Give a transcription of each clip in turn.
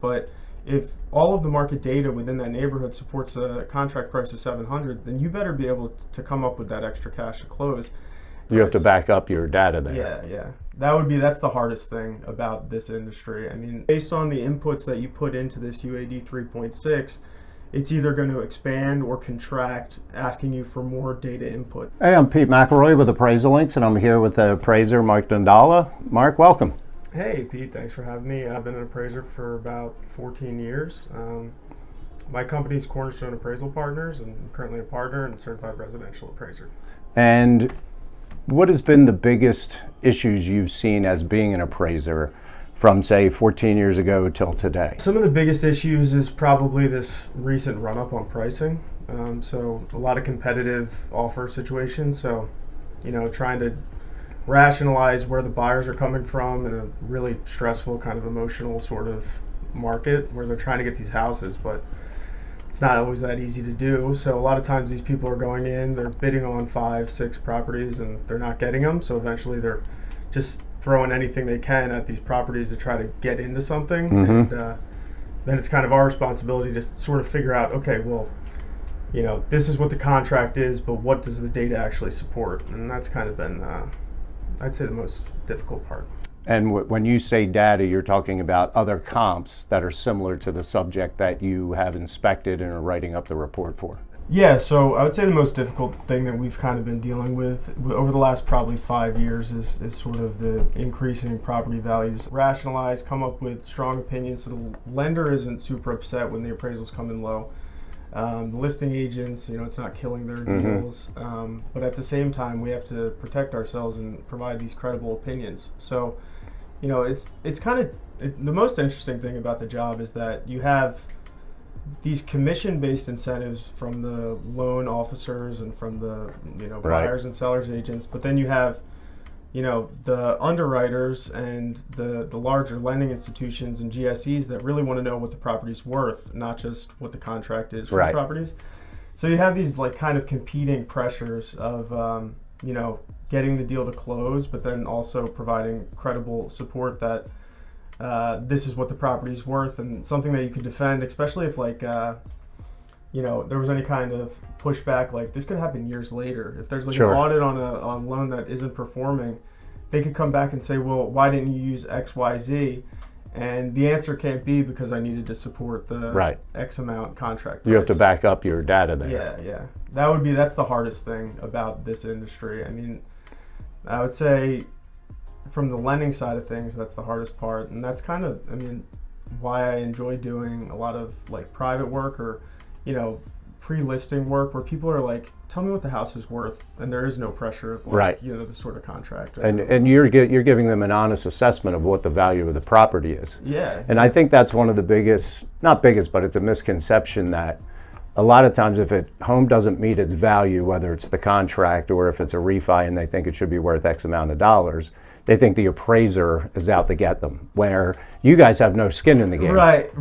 But if all of the market data within that neighborhood supports a contract price of 700, then you better be able to come up with that extra cash to close. You have to back up your data there. Yeah. That's the hardest thing about this industry. I mean, based on the inputs that you put into this UAD 3.6, it's either going to expand or contract, asking you for more data input. Hey, I'm Pete McElroy with Appraisal Links, and I'm here with the appraiser, Mark Dundala. Mark, welcome. Hey, Pete, thanks for having me. I've been an appraiser for about 14 years. My company's Cornerstone Appraisal Partners, and I'm currently a partner and certified residential appraiser. And what has been the biggest issues you've seen as being an appraiser from, say, 14 years ago till today? Some of the biggest issues is probably this recent run-up on pricing. So a lot of competitive offer situations. So, trying to rationalize where the buyers are coming from in a really stressful kind of emotional sort of market where they're trying to get these houses, but it's not always that easy to do. So a lot of times these people are going in, they're bidding on 5-6 properties and they're not getting them. So eventually they're just throwing anything they can at these properties to try to get into something. And then it's kind of our responsibility to sort of figure out, okay, well, this is what the contract is, but what does the data actually support? And that's kind of been, I'd say, the most difficult part. And when you say data, you're talking about other comps that are similar to the subject that you have inspected and are writing up the report for. Yeah, so I would say the most difficult thing that we've kind of been dealing with over the last probably 5 years is sort of the increasing property values. Rationalize, come up with strong opinions so the lender isn't super upset when the appraisals come in low. The listing agents, it's not killing their deals, but at the same time, we have to protect ourselves and provide these credible opinions. So, it's kind of the most interesting thing about the job is that you have these commission-based incentives from the loan officers and from the buyers and sellers agents, but then you have the underwriters and the larger lending institutions and GSEs that really want to know what the property's worth, not just what the contract is for the properties. So you have these kind of competing pressures of getting the deal to close, but then also providing credible support that this is what the property's worth and something that you could defend, especially if there was any kind of pushback. Like this could happen years later. If there's an audit on a loan that isn't performing, they could come back and say, well, why didn't you use XYZ? And the answer can't be because I needed to support the X amount contract price. You have to back up your data there. Yeah. That's the hardest thing about this industry. I mean, I would say from the lending side of things, that's the hardest part. And that's kind of, why I enjoy doing a lot of private work or, pre-listing work where people are like, tell me what the house is worth, and there is no pressure of the sort of contract. And you're giving them an honest assessment of what the value of the property is. Yeah. And I think that's one of the biggest, not biggest, but it's a misconception that a lot of times if a home doesn't meet its value, whether it's the contract or if it's a refi and they think it should be worth X amount of dollars, they think the appraiser is out to get them, where you guys have no skin in the game. Right.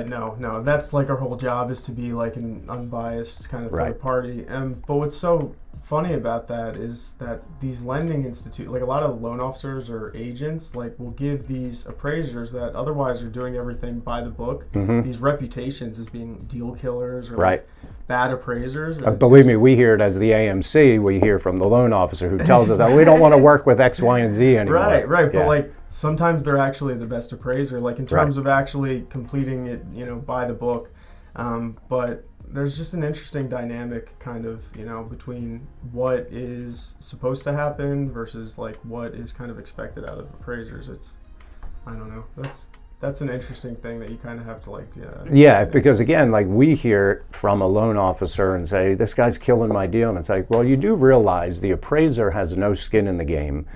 No. That's our whole job is to be an unbiased kind of third party. But what's so funny about that is that these lending institute, a lot of loan officers or agents, will give these appraisers that otherwise are doing everything by the book, these reputations as being deal killers or bad appraisers. Believe me, we hear it as the AMC. We hear from the loan officer who tells us that we don't want to work with X, Y, and Z anymore. Right. Yeah. But sometimes they're actually the best appraiser, in terms of actually completing it, by the book. But there's just an interesting dynamic kind of, between what is supposed to happen versus what is kind of expected out of appraisers. I don't know. That's an interesting thing that you kind of have to because again, we hear from a loan officer and say, this guy's killing my deal. And it's well, you do realize the appraiser has no skin in the game.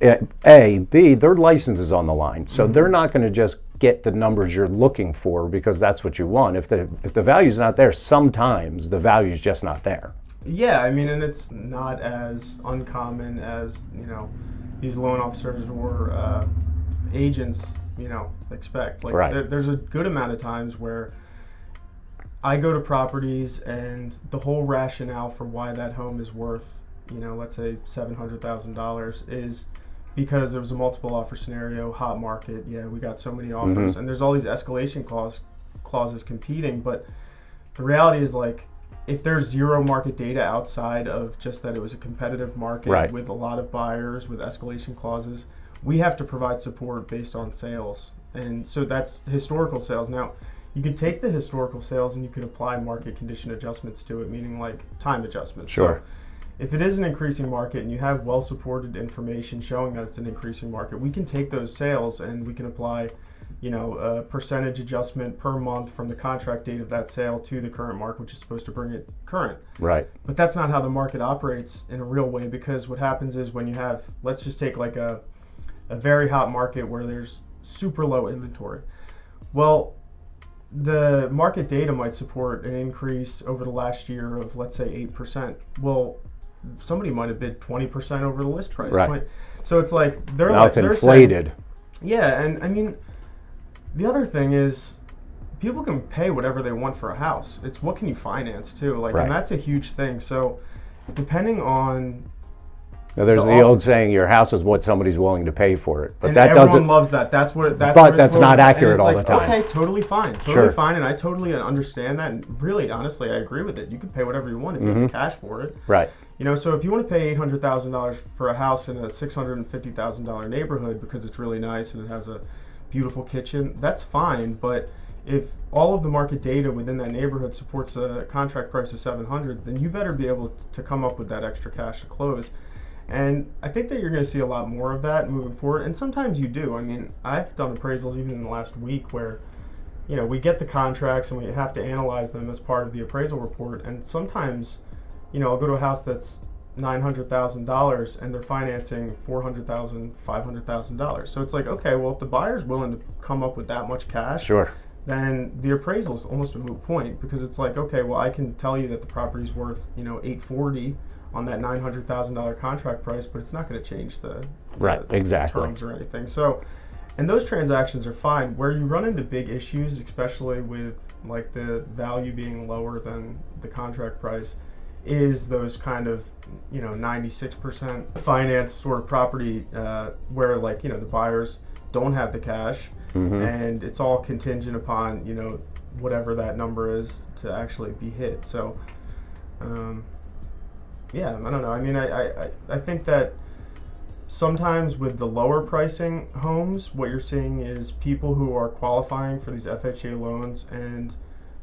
A, B, their license is on the line. So they're not going to just get the numbers you're looking for because that's what you want. If the value's not there, sometimes the value's just not there. Yeah, and it's not as uncommon as, these loan officers or agents, expect. There's a good amount of times where I go to properties and the whole rationale for why that home is worth, let's say $700,000 is because it was a multiple offer scenario, hot market. Yeah, we got so many offers, and there's all these escalation clauses competing. But the reality is, like, if there's zero market data outside of just that it was a competitive market with a lot of buyers with escalation clauses, we have to provide support based on sales. And so that's historical sales. Now, you can take the historical sales and you can apply market condition adjustments to it, meaning like time adjustments. Sure. So if it is an increasing market and you have well-supported information showing that it's an increasing market, we can take those sales and we can apply, you know, a percentage adjustment per month from the contract date of that sale to the current mark, which is supposed to bring it current. Right. But that's not how the market operates in a real way, because what happens is when you have, let's just take like a very hot market where there's super low inventory. Well, the market data might support an increase over the last year of, let's say, 8%. Well, somebody might have bid 20% over the list price. Right. So it's like it's inflated. Yeah, and I mean, the other thing is people can pay whatever they want for a house. It's what can you finance too, like, and that's a huge thing. So depending on now, there's the old saying, your house is what somebody's willing to pay for it. But and that everyone doesn't loves that. That's but that's not accurate all the time. Okay, totally fine. And I totally understand that. And really, honestly, I agree with it. You can pay whatever you want if you have the cash for it. Right. You know, so if you want to pay $800,000 for a house in a $650,000 neighborhood because it's really nice and it has a beautiful kitchen, that's fine. But if all of the market data within that neighborhood supports a contract price of $700,000, then you better be able to come up with that extra cash to close. And I think that you're going to see a lot more of that moving forward. And sometimes you do. I mean, I've done appraisals even in the last week where, you know, we get the contracts and we have to analyze them as part of the appraisal report. And sometimes, you know, I'll go to a house that's $900,000 and they're financing $400,000, $500,000. So it's like, okay, well, if the buyer's willing to come up with that much cash, then the appraisal is almost a moot point, because it's like, okay, well, I can tell you that the property's worth, you know, $840,000 on that $900,000 contract price, but it's not going to change the terms or anything. So, and those transactions are fine. Where you run into big issues, especially with like the value being lower than the contract price, is those kind of, you know, 96% finance sort of property where, like, you know, the buyers don't have the cash and it's all contingent upon, you know, whatever that number is to actually be hit. So, yeah, I don't know. I mean, I think that sometimes with the lower pricing homes, what you're seeing is people who are qualifying for these FHA loans and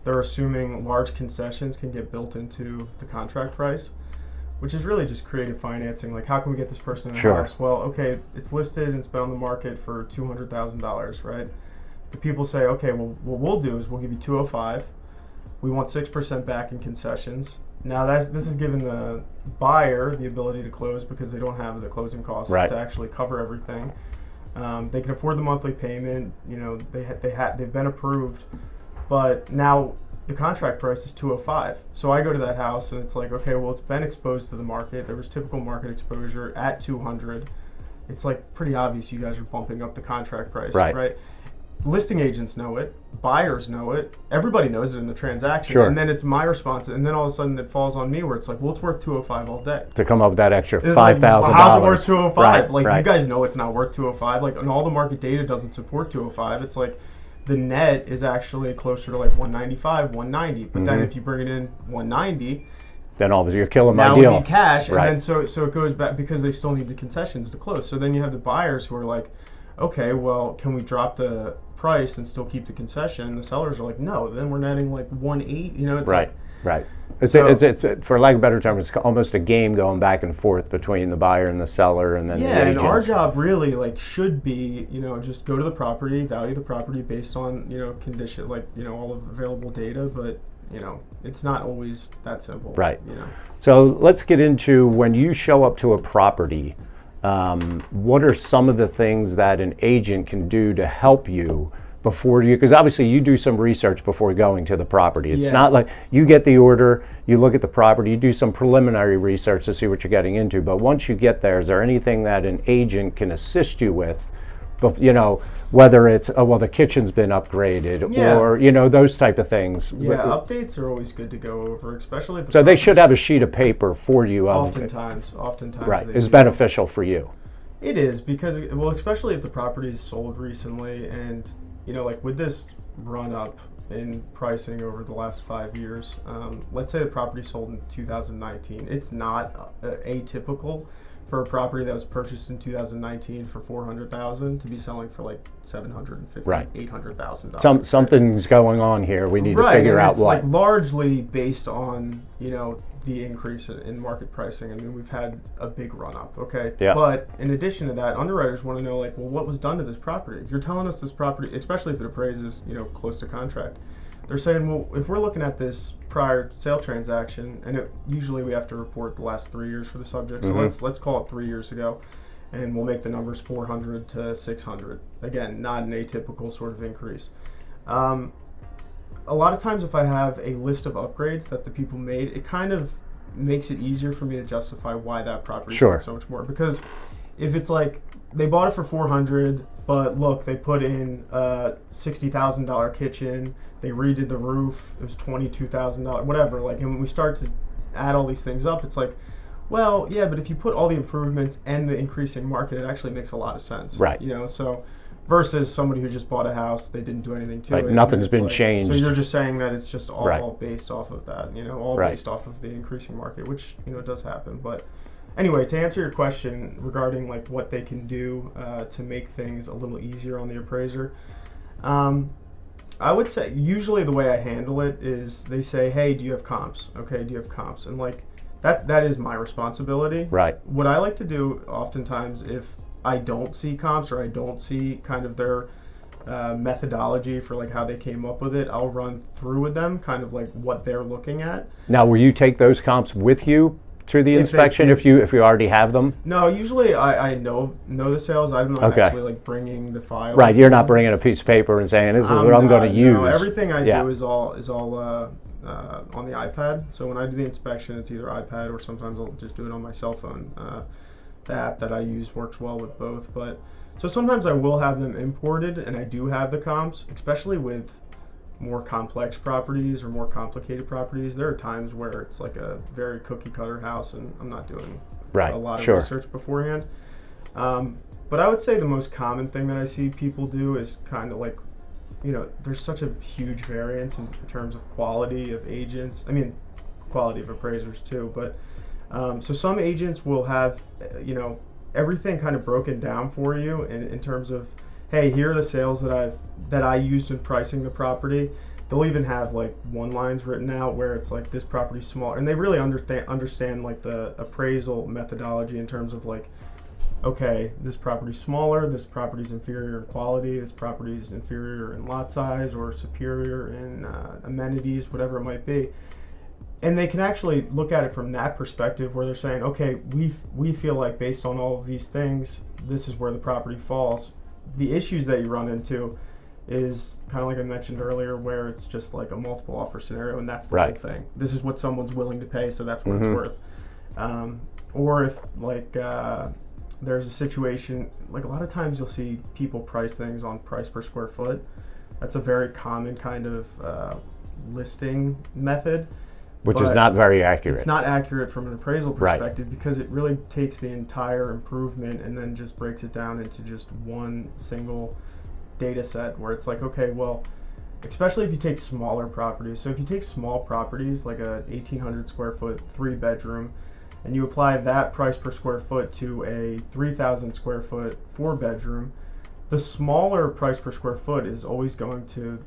they're assuming large concessions can get built into the contract price, which is really just creative financing. Like, how can we get this person in a house? Well, okay, it's listed and it's been on the market for $200,000, right? The people say, okay, well, what we'll do is we'll give you $205,000. We want 6% back in concessions. Now, this is giving the buyer the ability to close because they don't have the closing costs to actually cover everything. They can afford the monthly payment. You know, they've been approved, but now the contract price is $205,000. So I go to that house and it's like, okay, well, it's been exposed to the market. There was typical market exposure at $200,000. It's like pretty obvious you guys are bumping up the contract price, right? Listing agents know it, buyers know it, everybody knows it in the transaction, and then it's my response, and then all of a sudden it falls on me where it's like, well, it's worth $205,000 all day. To come up with that extra $5,000. Like, how's it worth $205,000? Like, you guys know it's not worth $205,000. Like, and all the market data doesn't support $205,000. It's like the net is actually closer to like $195,000, $190,000. But then if you bring it in $190,000, then obviously you're killing my deal. Now we need cash, and then so it goes back because they still need the concessions to close. So then you have the buyers who are like, okay, well, can we drop the price and still keep the concession? The sellers are like, no, then we're netting like $180,000. You know, it's right. It's for lack of a better term, it's almost a game going back and forth between the buyer and the seller, and then the agents. And our job really like should be, you know, just go to the property, value the property based on, you know, condition, like, you know, all of available data, but you know, it's not always that simple. Right. You know. So let's get into when you show up to a property. What are some of the things that an agent can do to help you before you, because obviously you do some research before going to the property. It's not like you get the order, you look at the property, you do some preliminary research to see what you're getting into. But once you get there, is there anything that an agent can assist you with? But, you know, whether it's, oh, well, the kitchen's been upgraded or, you know, those type of things. Yeah, updates are always good to go over, especially if they should have a sheet of paper for you. Oftentimes. Right, is beneficial for you. It is because, well, especially if the property is sold recently, and like with this run up in pricing over the last 5 years, let's say the property sold in 2019. It's not atypical for a property that was purchased in 2019 for $400,000 to be selling for like $750,000, Right. $800,000. Something's going on here. We need to Right, figure and out it's what. like largely based on the increase in market pricing. I mean, we've had a big run up, okay? Yeah. But in addition to that, underwriters want to know, like, well, what was done to this property? You're telling us this property, especially if it appraises, close to contract. They're saying, well, if we're looking at this prior sale transaction, and usually we have to report the last 3 years for the subject, so let's call it 3 years ago, and we'll make the numbers 400 to 600. Again, not an atypical sort of increase. A lot of times if I have a list of upgrades that the people made, it kind of makes it easier for me to justify why that property is worth so much more. Because if it's like they bought it for 400, but look, they put in a $60,000 kitchen, they redid the roof, it was $22,000, whatever. Like, and when we start to add all these things up, it's like, well, yeah, but if you put all the improvements and the increasing market, it actually makes a lot of sense. Right. So versus somebody who just bought a house, they didn't do anything to it. Nothing's been changed. So you're just saying that it's just all Right. based off of that, all Right. based off of the increasing market, which, does happen. But anyway, to answer your question regarding like what they can do to make things a little easier on the appraiser, I would say usually the way I handle it is they say, hey, do you have comps? Okay, do you have comps? And like that is my responsibility. Right. What I like to do oftentimes if I don't see comps or I don't see kind of their methodology for like how they came up with it, I'll run through with them kind of like what they're looking at. Now, will you take those comps with you to the inspection if you already have them? No, usually I know the sales. I'm not actually like bringing the file. Right, you're not bringing a piece of paper and saying this is what I'm going to use. No, everything I do is all on the iPad. So when I do the inspection, it's either iPad or sometimes I'll just do it on my cell phone. The app that I use works well with both, but so sometimes I will have them imported, and I do have the comps, especially with more complex properties or more complicated properties. There are times where it's like a very cookie cutter house and I'm not doing a lot of research beforehand. But I would say the most common thing that I see people do is kind of like, there's such a huge variance in terms of quality of agents. I mean, quality of appraisers too, but so some agents will have, everything kind of broken down for you in terms of, hey, here are the sales that I used in pricing the property. They'll even have like one lines written out where it's like this property's small, and they really understand like the appraisal methodology in terms of like, okay, this property's smaller, this property's inferior in quality, this property's inferior in lot size or superior in amenities, whatever it might be. And they can actually look at it from that perspective where they're saying, okay, we feel like based on all of these things, this is where the property falls. The issues that you run into is kind of like I mentioned earlier, where it's just like a multiple offer scenario, and that's the whole thing. This is what someone's willing to pay, so that's what it's worth. Or if like there's a situation, like a lot of times you'll see people price things on price per square foot. That's a very common kind of listing method. Which is not very accurate. It's not accurate from an appraisal perspective because it really takes the entire improvement and then just breaks it down into just one single data set where it's like, okay, well, especially if you take smaller properties. So if you take small properties like a 1,800 square foot 3-bedroom and you apply that price per square foot to a 3,000 square foot 4-bedroom, the smaller price per square foot is always going to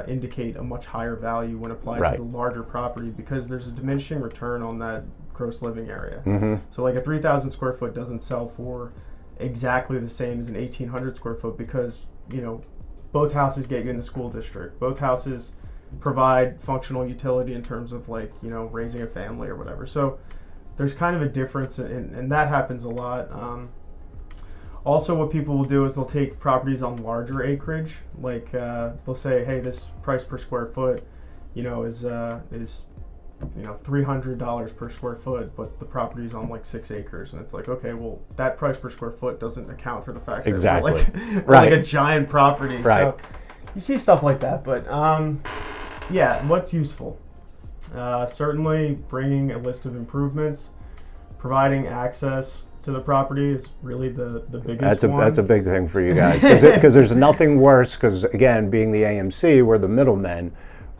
indicate a much higher value when applied to the larger property because there's a diminishing return on that gross living area. So like a 3,000 square foot doesn't sell for exactly the same as an 1,800 square foot because, both houses get you in the school district. Both houses provide functional utility in terms of like, raising a family or whatever. So there's kind of a difference and that happens a lot. Also, what people will do is they'll take properties on larger acreage. Like they'll say, hey, this price per square foot, is $300 per square foot, but the property's on like 6 acres, and it's like, okay, well, that price per square foot doesn't account for the fact that we're like a giant property. So you see stuff like that, but yeah, what's useful? Certainly bringing a list of improvements, providing access to the property is really the biggest one. That's a big thing for you guys, because there's nothing worse. Because again, being the AMC, we're the middlemen.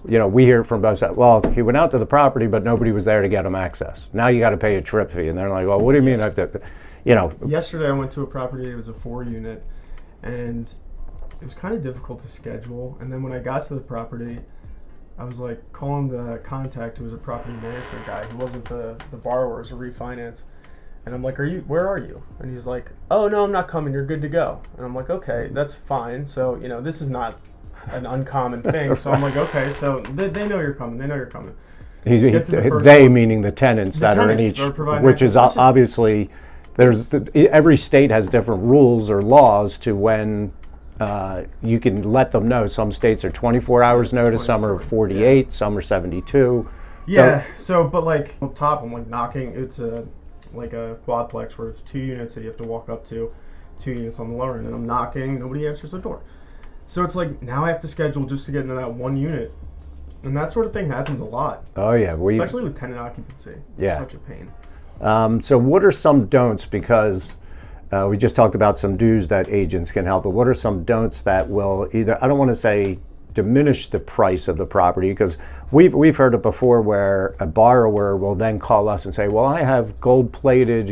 We hear from both sides. Well, he went out to the property, but nobody was there to get him access. Now you got to pay a trip fee, and they're like, "Well, what do you mean?" I have to, Yesterday I went to a property. It was a 4-unit, and it was kind of difficult to schedule. And then when I got to the property, I was like calling the contact who was a property management guy. He wasn't the borrower, it was a refinance. And I'm like, where are you? And he's like, oh, no, I'm not coming. You're good to go. And I'm like, okay, that's fine. So, this is not an uncommon thing. So I'm like, okay, so they know you're coming. They know you're coming. They meaning the tenants that are in each, which is obviously, every state has different rules or laws to when you can let them know. Some states are 24 hours notice, some are 48, some are 72. Yeah, but like up top, I'm like knocking. It's like a quadplex where it's 2 units that you have to walk up to, 2 units on the lower end, and I'm knocking, nobody answers the door. So it's like now I have to schedule just to get into that 1 unit. And that sort of thing happens a lot. Oh yeah, especially with tenant occupancy. Yeah, such a pain. So what are some don'ts? Because we just talked about some do's that agents can help, but what are some don'ts that will either, I don't want to say diminish the price of the property, because we've heard it before where a borrower will then call us and say, well, I have gold-plated,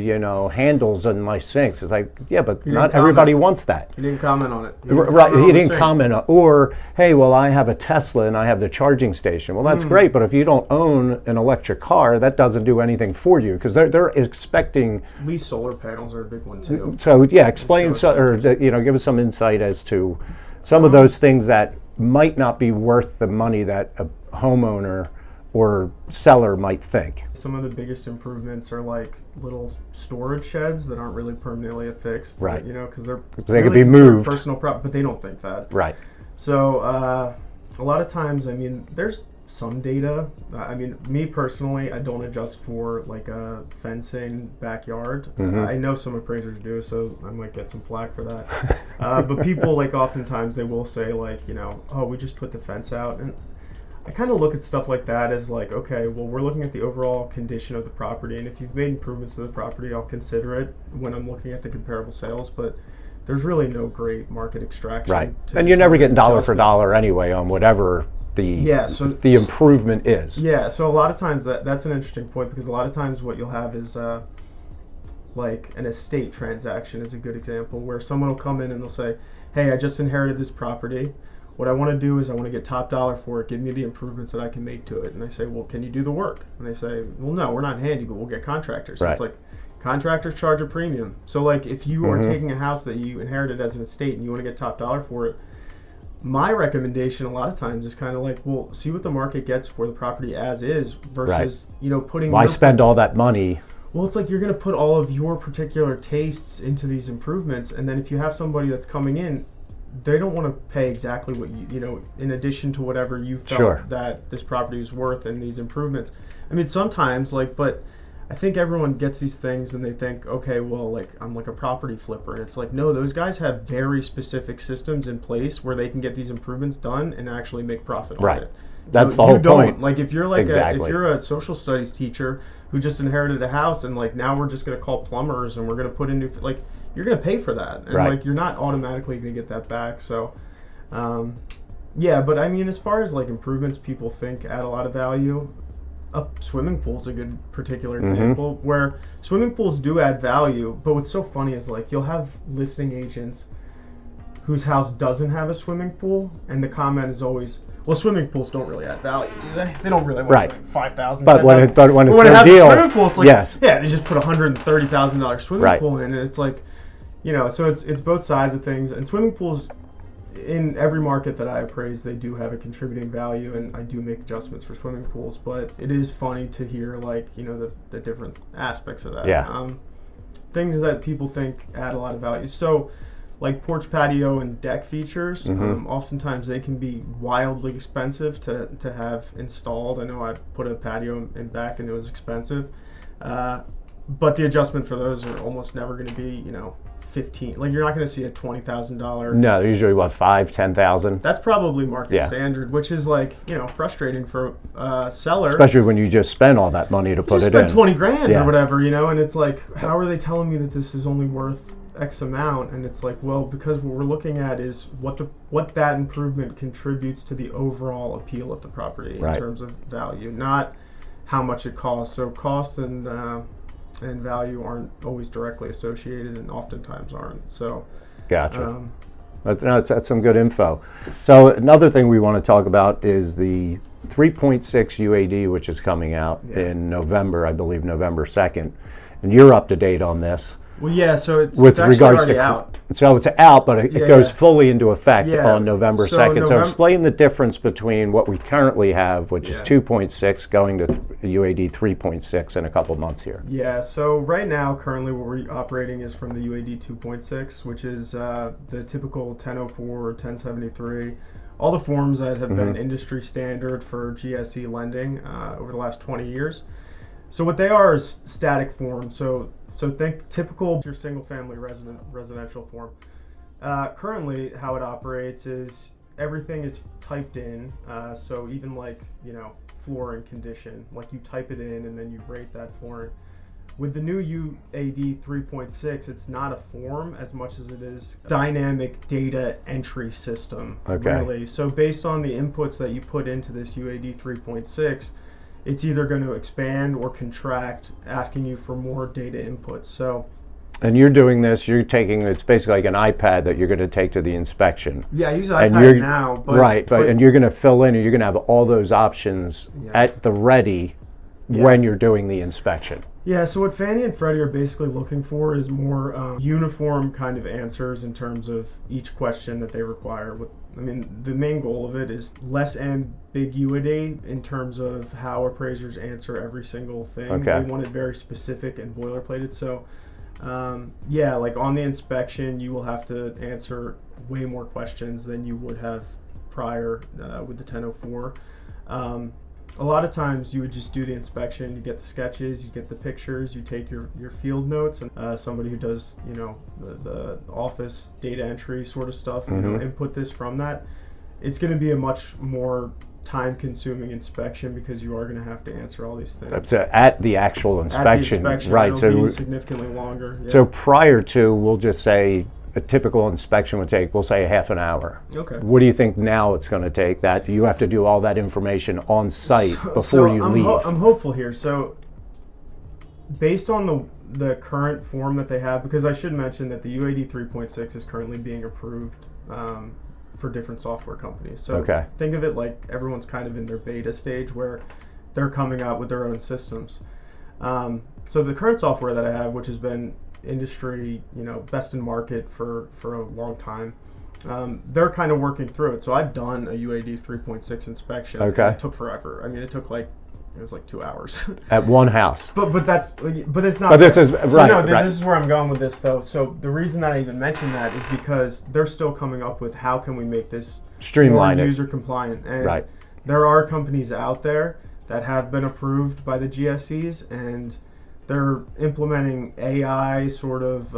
handles in my sinks. It's like, yeah, but not everybody wants that. He didn't comment on it. He didn't comment on, or, hey, well, I have a Tesla and I have the charging station. Well, that's great, but if you don't own an electric car, that doesn't do anything for you, because they're expecting. At least solar panels are a big one too. So yeah, explain give us some insight as to some of those things that might not be worth the money that a homeowner or seller might think. Some of the biggest improvements are like little storage sheds that aren't really permanently affixed. Right. Because they could be moved. Personal property, but they don't think that. Right. So a lot of times, there's some data. Me personally, I don't adjust for like a fencing backyard. I know some appraisers do, so I might get some flack for that. But people oftentimes they will say oh, we just put the fence out, and I kind of look at stuff like that as okay, well, we're looking at the overall condition of the property, and if you've made improvements to the property, I'll consider it when I'm looking at the comparable sales, but there's really no great market extraction. Right, and you're never getting dollar for dollar anyway on whatever the improvement is. Yeah, so a lot of times that's an interesting point, because a lot of times what you'll have is like an estate transaction is a good example, where someone will come in and they'll say, hey, I just inherited this property. What I want to do is I want to get top dollar for it. Give me the improvements that I can make to it. And I say, well, can you do the work? And they say, well, no, we're not handy, but we'll get contractors. So right. It's like contractors charge a premium. So if you are taking a house that you inherited as an estate and you want to get top dollar for it, my recommendation a lot of times is kind of well, see what the market gets for the property as is versus, putting... Why spend all that money? Well, it's like you're going to put all of your particular tastes into these improvements, and then if you have somebody that's coming in, they don't want to pay exactly what in addition to whatever you felt that this property was worth and these improvements. Sometimes, but I think everyone gets these things and they think, okay, well, I'm like a property flipper. And it's no, those guys have very specific systems in place where they can get these improvements done and actually make profit on it. That's the whole point. If you're if you're a social studies teacher who just inherited a house and now we're just going to call plumbers and we're going to put in new, you're going to pay for that. And you're not automatically going to get that back. So, yeah, but as far as improvements people think add a lot of value, a swimming pool is a good particular example where swimming pools do add value. But what's so funny is you'll have listing agents whose house doesn't have a swimming pool, and the comment is always, well, swimming pools don't really add value, do they? They don't really want $5,000. But when it's their deal, a swimming pool, it's yeah, they just put $130,000 swimming pool in, and it's so it's both sides of things. And swimming pools, in every market that I appraise, they do have a contributing value, and I do make adjustments for swimming pools. But it is funny to hear the different aspects of that. Yeah. Things that people think add a lot of value. So, porch patio and deck features, oftentimes they can be wildly expensive to have installed. I know I put a patio in back and it was expensive, but the adjustment for those are almost never going to be 15. Like you're not going to see a $20,000. No, they're usually what, 5, 10,000? That's probably market Yeah. standard, which is like, frustrating for a seller. Especially when you just spent all that money to put it in. Spend 20 grand Yeah. or whatever, and it's like, how are they telling me that this is only worth X amount? And it's like, well, because what we're looking at is what that improvement contributes to the overall appeal of the property Right. in terms of value, not how much it costs. So cost and value aren't always directly associated, and oftentimes aren't. So, Gotcha. That's some good info. So another thing we want to talk about is the 3.6 UAD, which is coming out in November, I believe November 2nd. And you're up to date on this. Well, yeah, so it's actually regards already to out. So it's out, but it Yeah. goes fully into effect Yeah. on November So 2nd. So November- explain the difference between what we currently have, which is Yeah. 2.6, going to UAD 3.6 in a couple months here. Yeah, so right now, currently what we're operating is from the UAD 2.6, which is the typical 1004 or 1073. All the forms that have been industry standard for GSE lending over the last 20 years. So what they are is static forms. So think typical your single-family residential form. Currently, how it operates is everything is typed in. So even like flooring condition, like you type it in and then you rate that flooring. With the new UAD 3.6, it's not a form as much as it is dynamic data entry system. Okay. Really. So based on the inputs that you put into this UAD 3.6. It's either going to expand or contract, asking you for more data inputs. So, And you're doing this, it's basically like an iPad that you're going to take to the inspection. yeah, I use And iPad now. But and you're going to fill in, and you're going to have all those options at the ready when you're doing the inspection. Yeah, so what Fannie and Freddie are basically looking for is more uniform kind of answers in terms of each question that they require. The main goal of it is less ambiguity in terms of how appraisers answer every single thing. Okay. They want it very specific and boilerplated. So, like on the inspection, you will have to answer way more questions than you would have prior with the 1004. A lot of times you would just do the inspection, you get the sketches, you get the pictures, you take your field notes, and somebody who does the office data entry sort of stuff, input this from that. It's going to be a much more time-consuming inspection because you are going to have to answer all these things. At the actual inspection, right? It'll be significantly longer. Yeah. So prior to, we'll just say a typical inspection would take, we'll say, a half an hour. Okay. What do you think now it's going to take? That you have to do all that information on site before you leave. I'm hopeful here. So based on the current form that they have, because I should mention that the UAD 3.6 is currently being approved for different software companies. So think of it like everyone's kind of in their beta stage where they're coming out with their own systems. So the current software that I have, which has been industry, best in market for a long time, they're kind of working through it. So I've done a UAD 3.6 inspection. Okay. It took forever. It took it was like 2 hours. At one house. But it's not. But this is This is where I'm going with this though. So the reason that I even mentioned that is because they're still coming up with how can we make this streamline more it, user compliant. And there are companies out there that have been approved by the GSEs, and they're implementing AI sort of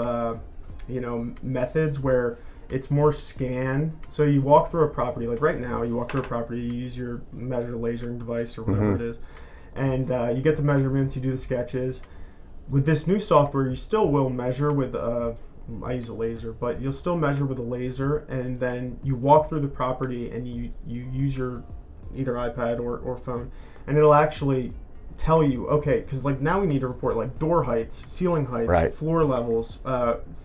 methods where it's more scan. So you walk through a property, like right now, you walk through a property, you use your measure lasering device or whatever it is, and you get the measurements, you do the sketches. With this new software, you still will measure with I use a laser, but you'll still measure with a laser, and then you walk through the property and you use your either iPad or phone, and it'll actually tell you, okay, because like now we need to report like door heights, ceiling heights, floor levels,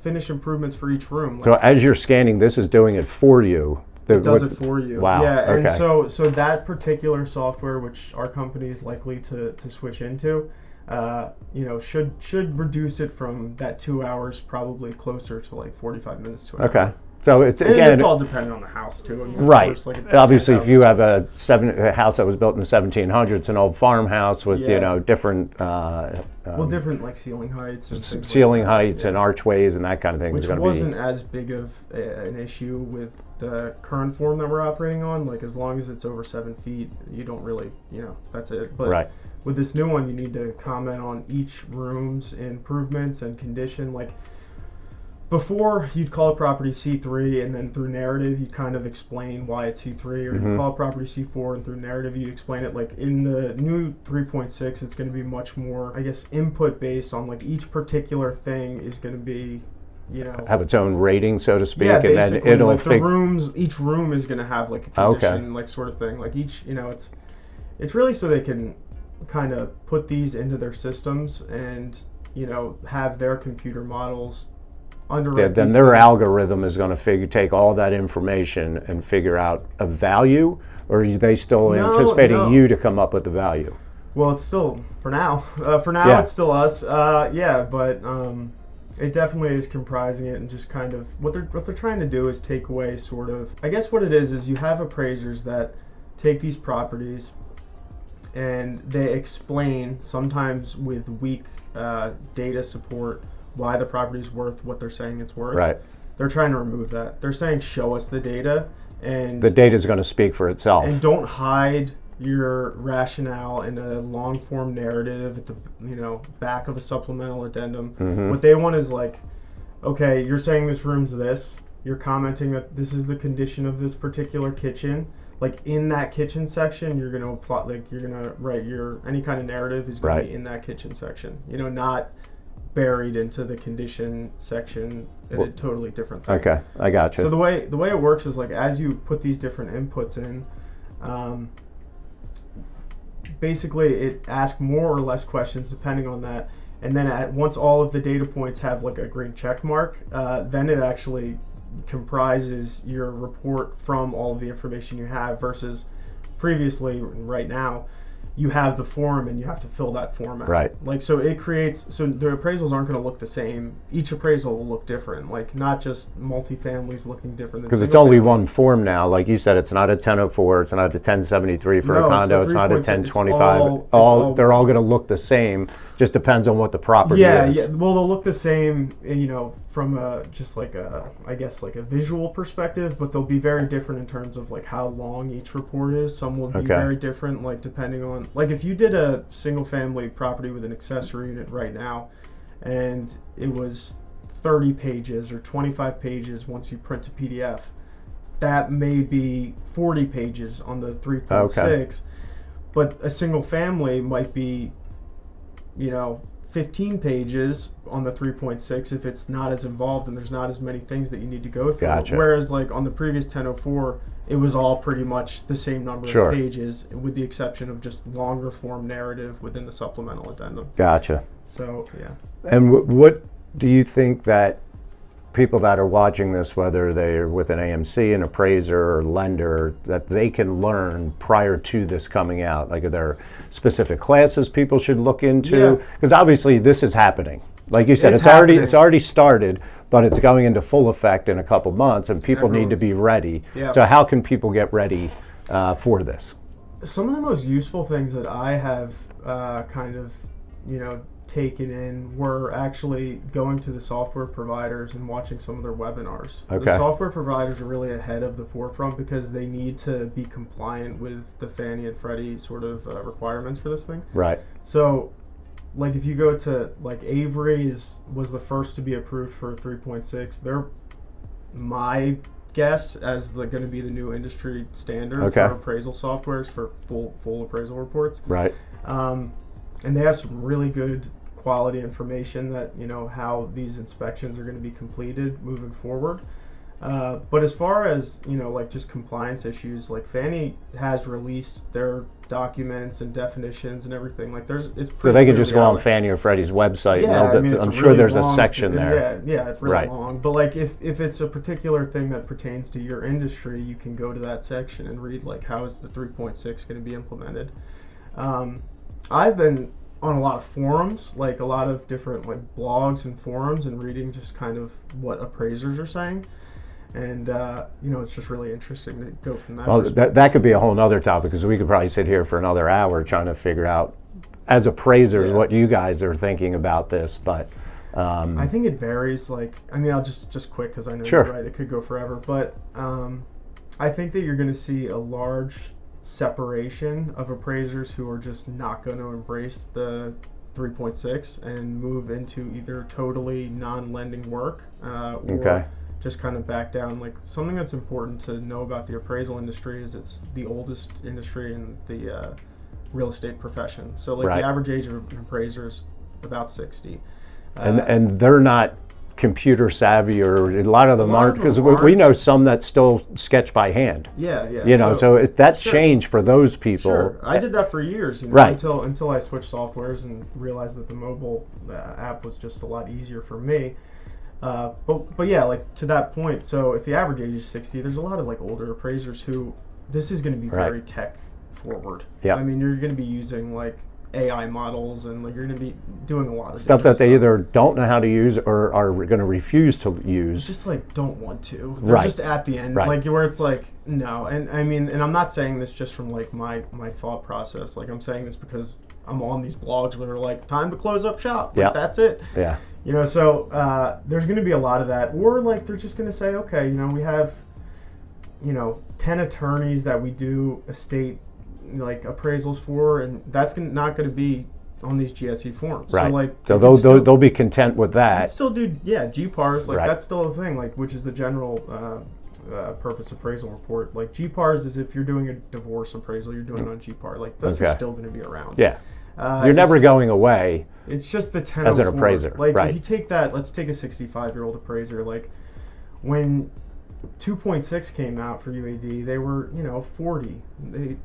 finish improvements for each room. So as you're scanning, this is doing it for you. It does it for you. Wow. Yeah, okay. And so that particular software, which our company is likely to switch into, should reduce it from that 2 hours probably closer to like 45 minutes to an hour. So it's it's all dependent on the house too. Right. Course, like obviously, if you have a house that was built in the 1700s, an old farmhouse with different different like ceiling heights and ceiling heights and archways and that kind of thing, which wasn't as big of an issue with the current form that we're operating on. Like as long as it's over 7 feet, you don't really that's it. But with this new one, you need to comment on each room's improvements and condition. Like before you'd call a property C3, and then through narrative you'd kind of explain why it's C3, or you'd call a property C4, and through narrative you'd explain it. Like in the new 3.6, it's going to be much more, I guess, input based on like each particular thing is going to be, you know, have its own rating, so to speak, yeah, and then it'll like the rooms, each room is going to have like a condition, like sort of thing. Like each, you know, it's really so they can kind of put these into their systems and, you know, have their computer models underwrite. Then their algorithm is going to take all that information and figure out a value, or are they still anticipating you to come up with the value? Well, it's still, for now, it's still us. But it definitely is comprising it, and just kind of what they're trying to do is take away sort of, I guess what it is you have appraisers that take these properties and they explain, sometimes with weak data support, why the property's worth what they're saying it's worth. Right. They're trying to remove that. They're saying show us the data, and the data is going to speak for itself. And don't hide your rationale in a long form narrative at the, you know, back of a supplemental addendum. What they want is like, okay, you're saying this room's this, you're commenting that this is the condition of this particular kitchen. Like in that kitchen section, you're going to apply, like you're going to write any kind of narrative is going to be in that kitchen section. You know, not buried into the condition section in a totally different thing. Okay, I got you. So the way it works is like as you put these different inputs in, basically it asks more or less questions depending on that, and then once all of the data points have like a green check mark, then it actually comprises your report from all of the information you have, versus previously, right now, you have the form and you have to fill that form out. Right. Like, so it creates, so the appraisals aren't going to look the same. Each appraisal will look different. Like, not just multifamilies looking different than because it's only one form now. Like you said, it's not a 1004, it's not a 1073 for a condo, it's not a 1025. They're all going to look the same. Just depends on what the property is. Yeah. Well, they'll look the same, you know, from just like I guess like a visual perspective, but they'll be very different in terms of like how long each report is. Some will be very different, like depending on, like if you did a single family property with an accessory unit right now, and it was 30 pages or 25 pages once you print to PDF, that may be 40 pages on the 3.6, but a single family might be, you know, 15 pages on the 3.6 if it's not as involved and there's not as many things that you need to go through. Gotcha. Whereas like on the previous 1004, it was all pretty much the same number of pages, with the exception of just longer form narrative within the supplemental addendum. Gotcha. So, yeah. And what do you think that people that are watching this, whether they're with an AMC, an appraiser, or lender, that they can learn prior to this coming out? Like, are there specific classes people should look into? Because obviously this is happening. Like you said, it's already started, but it's going into full effect in a couple months, and people need to be ready. So how can people get ready for this? Some of the most useful things that I have kind of, you know, taken in were actually going to the software providers and watching some of their webinars. The software providers are really ahead of the forefront because they need to be compliant with the Fannie and Freddie sort of requirements for this thing. Right. So, like if you go to, like Avery was the first to be approved for 3.6. They're my guess as going to be the new industry standard for appraisal softwares for full appraisal reports. Right. And they have some really good quality information that, you know, how these inspections are going to be completed moving forward. But as far as, you know, like just compliance issues, like Fannie has released their documents and definitions and everything. Like it's pretty so they can just go on Fannie or Freddie's website. I'm sure really there's long, a section there. Yeah, it's really long. But like if it's a particular thing that pertains to your industry, you can go to that section and read like how is the 3.6 going to be implemented. I've been on a lot of forums, like a lot of different like blogs and forums, and reading just kind of what appraisers are saying. And, you know, it's just really interesting to go from that. Well, that could be a whole other topic, because we could probably sit here for another hour trying to figure out, as appraisers, what you guys are thinking about this. But I think it varies. Like, I mean, I'll just quick, because I know you're right, it could go forever. But I think that you're going to see a large separation of appraisers who are just not going to embrace the 3.6 and move into either totally non-lending work or Okay. just kind of back down. Like, something that's important to know about the appraisal industry is it's the oldest industry in the real estate profession. So like Right. the average age of an appraiser is about 60. And they're not computer savvy, or a lot of them lot aren't, of because them we aren't. know some that still sketch by hand. Yeah, yeah. You know, so that Sure. changed for those people. Sure, I did that for years, Right. until I switched softwares and realized that the mobile app was just a lot easier for me. But yeah, like to that point. So if the average age is 60, there's a lot of like older appraisers who this is going to be Right. very tech forward. Yeah. I mean, you're going to be using like AI models, and like you're going to be doing a lot of Stuff that different they either don't know how to use or are going to refuse to use. just like don't want to. They're Right. just at the end, Right. like where it's like no. And I mean, and I'm not saying this just from like my thought process. Like I'm saying this because I'm on these blogs where they're like, time to close up shop. Like, Yeah. that's it. Yeah. You know, so there's going to be a lot of that. Or like they're just going to say, okay, you know, we have, 10 attorneys that we do estate like appraisals for, and that's not going to be on these GSE forms. Right. So like, So you can they'll be content with you can that. still do GPARs, like Right. that's still a thing, like which is the general purpose appraisal report. Like GPARs is if you're doing a divorce appraisal, you're doing it on GPAR. Like those are Okay. still going to be around. Yeah. You're never it's- going away. It's just the 10 as an appraiser, Like right. if you take that, let's take a 65-year-old appraiser. Like when 2.6 came out for UAD, they were 40.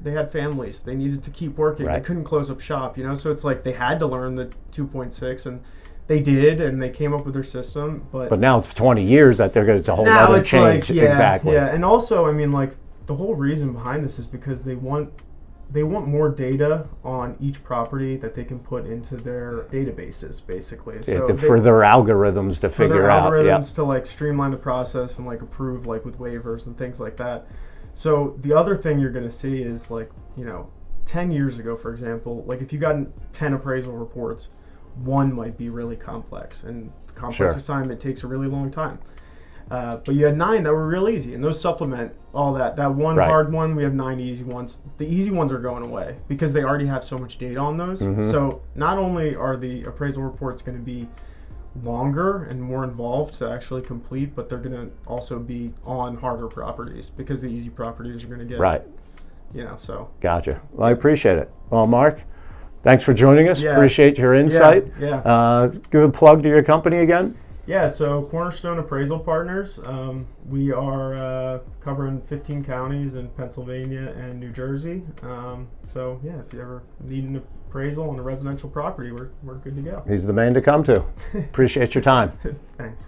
They had families. They needed to keep working. Right. They couldn't close up shop. So it's like they had to learn the 2.6, and they did, and they came up with their system. But But now it's 20 years that it's a whole now other it's change. like, yeah, Exactly. yeah. And also, I mean, like the whole reason behind this is because they want more data on each property that they can put into their databases, basically. Yeah, So for their algorithms to for their figure out. Yeah. algorithms to like streamline the process and like approve like with waivers and things like that. So the other thing you're going to see is like 10 years ago, for example, like if you got 10 appraisal reports, one might be really complex, and complex Sure. assignment takes a really long time. But you had 9 that were real easy, and those supplement all that. That one Right. hard one, we have 9 easy ones. The easy ones are going away because they already have so much data on those. Mm-hmm. So not only are the appraisal reports going to be longer and more involved to actually complete, but they're going to also be on harder properties because the easy properties are going to get Right. So Gotcha. Well, I appreciate it. Well, Mark, thanks for joining us. Yeah. Appreciate your insight. Yeah. Give a plug to your company again. Yeah, so Cornerstone Appraisal Partners, we are covering 15 counties in Pennsylvania and New Jersey. So yeah, if you ever need an appraisal on a residential property, we're good to go. He's the man to come to. Appreciate your time. Thanks.